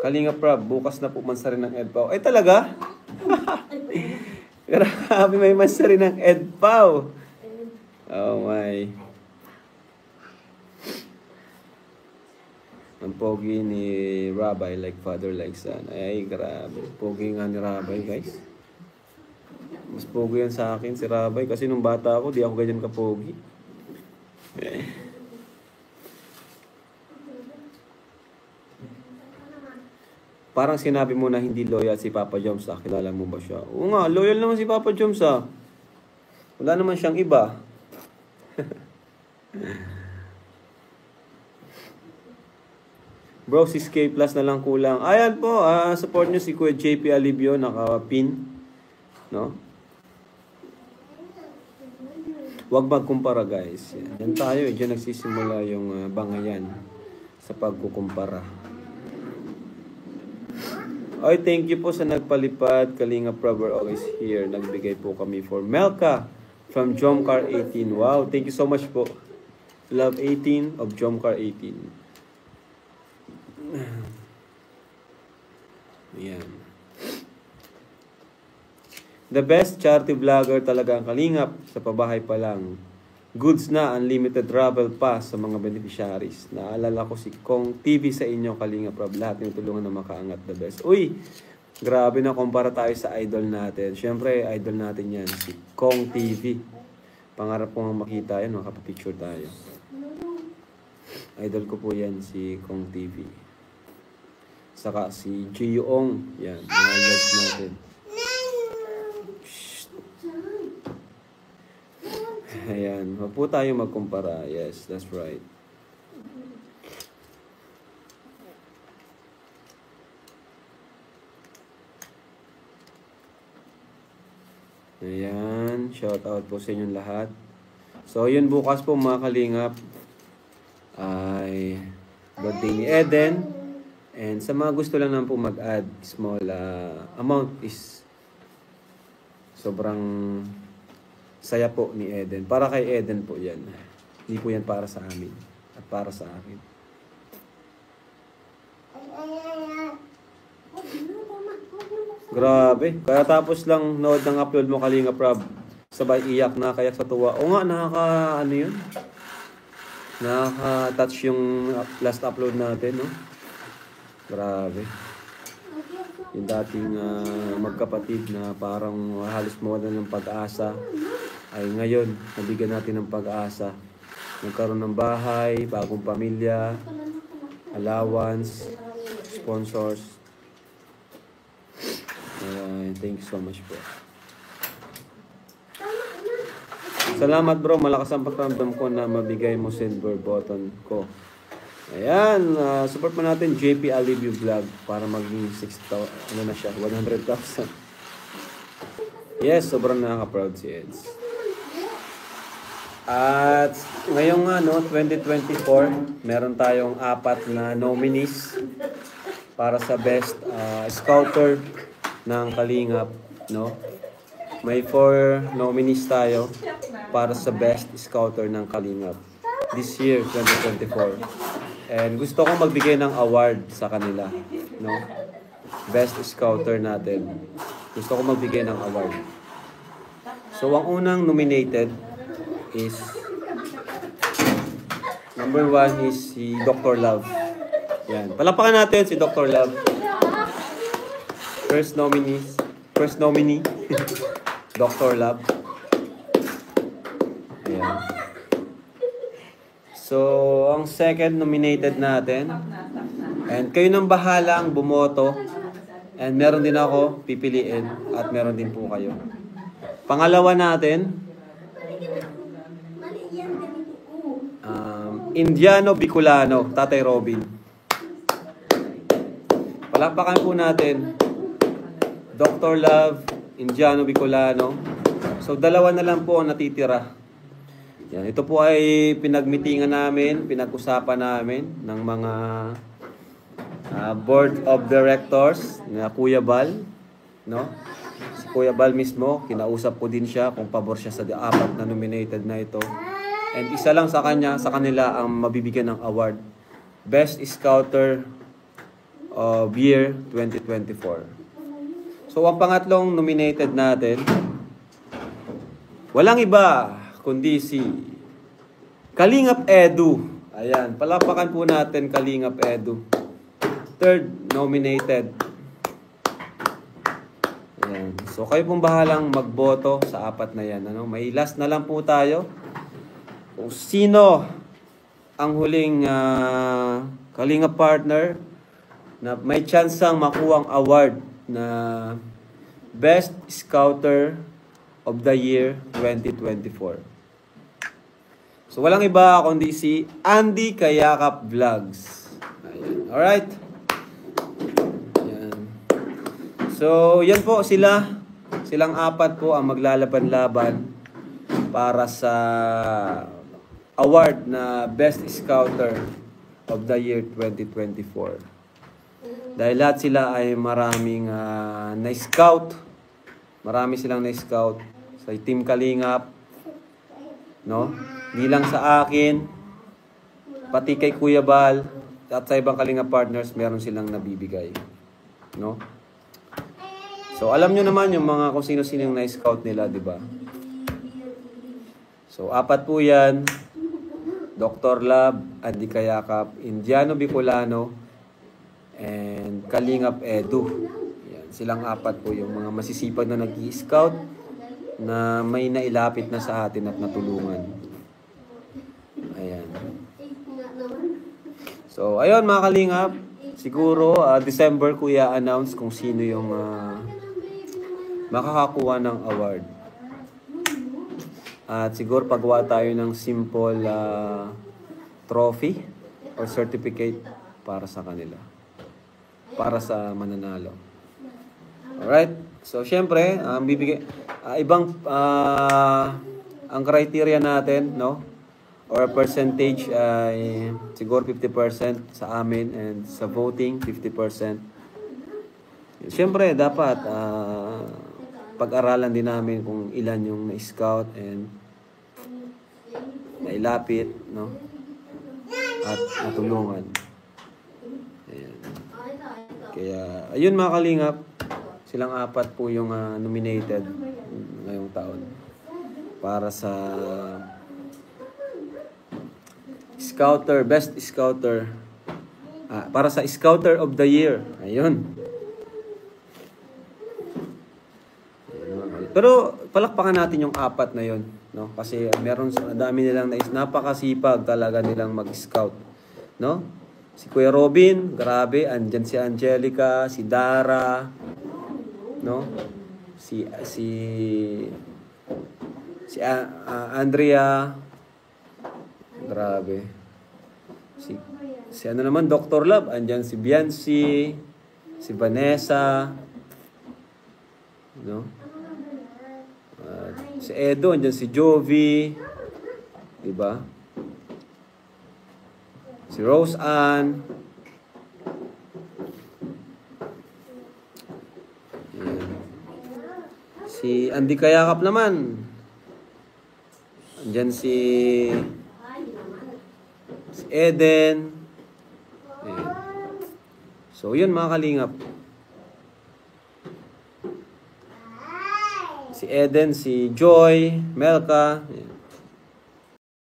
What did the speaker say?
Kalinga Prab, bukas na po mansa rin ng EDPAW. Ay talaga? Grabe, may mansa rin ng EDPAW. Oh my. Ang pogi ni Rabbi, like father, like son. Ay, grabe. Pogi nga ni Rabbi, guys. Mas pogi yan sa akin, si Rabbi. Kasi nung bata ako, di ako ganyan kapogi. Parang sinabi mo na hindi loyal si Papa Joms. Kilala mo ba siya? Oo nga, loyal naman si Papa Joms. Wala naman siyang iba. Bro, 6K plus na lang kulang. Ayan po, support nyo si Kuya JP Alibio, naka-pin. No? Huwag magkumpara, guys. Yan tayo, dyan nagsisimula yung bangayan sa pagkukumpara. Oy, thank you po sa nagpalipad. Kalinga Prab, we're always here. Nagbigay po kami for Melka from Jomcar 18. Wow, thank you so much po. Love 18 of Jomcar 18. Ayan. The best charity vlogger talaga ang Kalingap. Sa pabahay pa lang. Goods na, unlimited travel pass sa mga beneficiaries. Naalala ko si Kong TV sa inyo, Kalinga Prab. Lahat yung tulungan na makaangat, the best. Uy, grabe na kumpara tayo sa idol natin. Siyempre, idol natin yan, si Kong TV. Pangarap ko nga makita yan, makapapicture tayo. Idol ko po yan, si Kong TV. Saka si Giyong, yan, mga loves natin. Ayan, huwag po tayo magkumpara. Yes, that's right. Ayan, shout out po sa inyong lahat. So, yun bukas po mga Kalingap ay birthday ni Eden. And sa mga gusto lang naman po mag-add, small amount is sobrang saya po ni Eden. Para kay Eden po yan. Hindi po yan para sa amin. At para sa akin. Grabe. Kaya tapos lang nood ng upload mo, Kalinga Prab. Sabay iyak na kaya sa tuwa. O nga, ano yun? Nakaka-touch yung last upload natin, no? Grabe. Yung dating magkapatid na parang halos mawalan ng pag-asa. Ay ngayon, nabigyan natin ng pag-asa. Nagkaroon ng bahay, bagong pamilya, allowance, sponsors. Thank you so much po. Salamat bro, malakas ang pakiramdam ko na mabigay mo silver button ko. Ayan, support mo natin JP Alibio Vlog para maging 6,000, ano na siya, 100,000. Yes, sobrang nakaka-proud si Eds. At ngayong 2024, meron tayong 4 na nominees para sa best scouter ng Kalingap, no? May 4 nominees tayo para sa best scouter ng Kalingap this year, 2024. And gusto kong magbigay ng award sa kanila, no? Best scouter natin. Gusto kong magbigay ng award. So, ang unang nominated is number 1 is si Dr. Love. Yan. Palapakan natin si Dr. Love. First nominee, Dr. Love. Ayan. So, ang second nominated natin, and kayo nang bahalang bumoto, and meron din ako pipiliin, at meron din po kayo. Pangalawa natin, Indiano Bicolano, Tatay Robin. Palakpakan po natin, Dr. Love, Indiano Bicolano. So, dalawa na lang po ang natitira. Yan, ito po ay pinagmitingan namin, pinag-usapan namin ng mga board of directors na Kuya Bal, no? Si Kuya Bal mismo, kinausap ko din siya kung pabor siya sa 4 na nominated na ito. And isa lang sa kanila ang mabibigyan ng award. Best Scouter of Year 2024. So, ang pangatlong nominated natin, walang iba kundi si Kalingap Edu. Ayan, palapakan po natin Kalingap Edu. Third nominated. Ayan. So, kayo pong bahalang magboto sa apat na yan. Ano? May last na lang po tayo. Kung sino ang huling Kalingap partner na may chance ang makuha ang award na Best Scouter of the Year 2024. So, walang iba kundi si Andy Kayakap Vlogs. Ayan. Alright. Ayan. So, yan po sila. Silang apat po ang maglalaban-laban para sa award na Best Scouter of the Year 2024. Dahil lahat sila ay maraming na-scout. Marami silang na-scout sa Team Kalingap. No? Hindi lang sa akin, pati kay Kuya Bal, at sa ibang Kalingap partners, meron silang nabibigay. No? So, alam nyo naman yung mga kung sino-sino yung na-scout nila, di ba? So, apat po yan. Dr. Lab, Andy Kayakap, Indiano Bicolano, and Kalingap Edu. Yan, silang apat po yung mga masisipag na nag-i-scout na may nailapit na sa atin at natulungan. Ayan. So, ayun mga Kalingap. Siguro, December ko i-announce kung sino yung makakakuha ng award. At siguro paggawa tayo ng simple trophy or certificate para sa kanila. Para sa mananalo. Alright? So, syempre, ang criteria natin, no? Or percentage ay siguro 50% sa amin and sa voting 50%. Syempre, dapat pag-aralan din namin kung ilan yung na-scout and nailapit, no? At natulungan. Ayan. Kaya, ayun mga Kalingap, silang apat po yung nominated ngayong taon para sa Scouter, Best Scouter, para sa Scouter of the Year. Ayun. Pero palakpakan natin yung apat na yon, no? Kasi meron dami nilang napakasipag talaga nilang mag-scout, no? Si Kuya Robin, grabe, andyan si Angelica, si Dara, no? Si Andrea, grabe. Si ano naman, Dr. Love, andyan si Biancy, si Vanessa, no? Si Edo, andyan si Jovi, diba? Si Rose Ann. Ayan. Si Andy Kayakap naman. Andyan si Eden. Ayan. So, yun mga Kalingap. Si Eden, si Joy, Melka. Ayan.